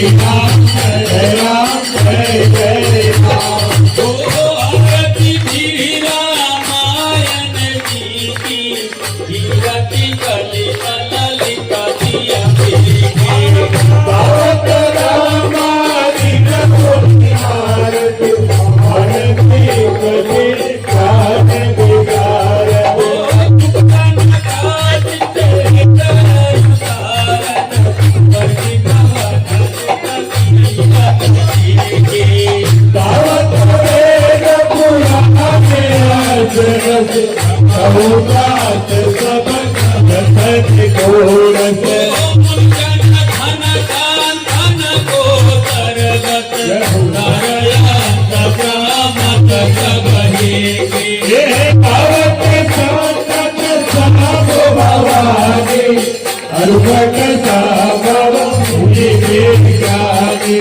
राम जय राम जय जय राम। ओ आरती श्री रामायण जी की कीरति कली ललिता दिया गावत रामायण गुण आरती आरती कली गान गुजार। दावत वेद पुराण अजरज बहुतात सब दशरथ गोरख। ये दावत सातक साब भवानी अर्भक साबव मुनि गानी।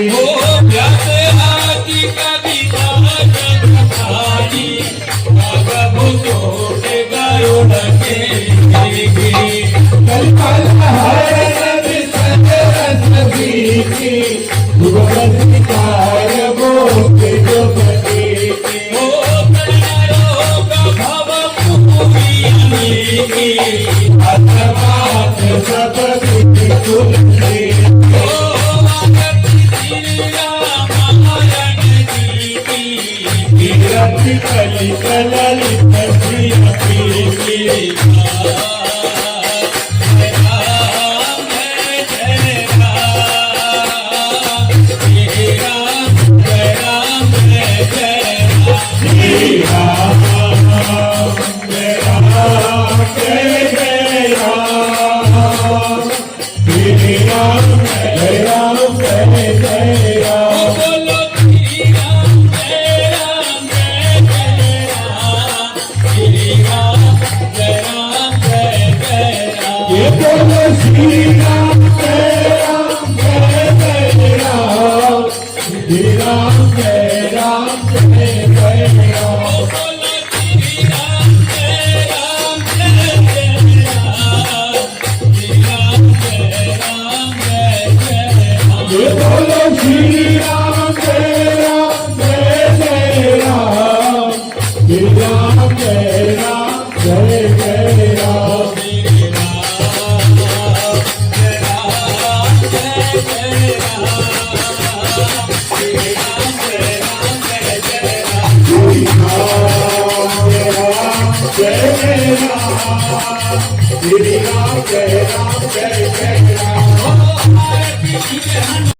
कलकल हरण विसरस बीती भुवनकार भोग जो बनीती। अथमात सब विधि तुलसी। कीरति कली ललित श्री राम जय राम जय जय राम। श्री राम जय राम जय जय राम। ये बोलो श्री राम जय राम जय जय राम। श्री राम जय राम जय जय राम। ये बोलो श्री राम जय राम जय जय राम। श्री राम जय राम जय जय राम। जय जय राम। श्री राम जय राम जय जय राम।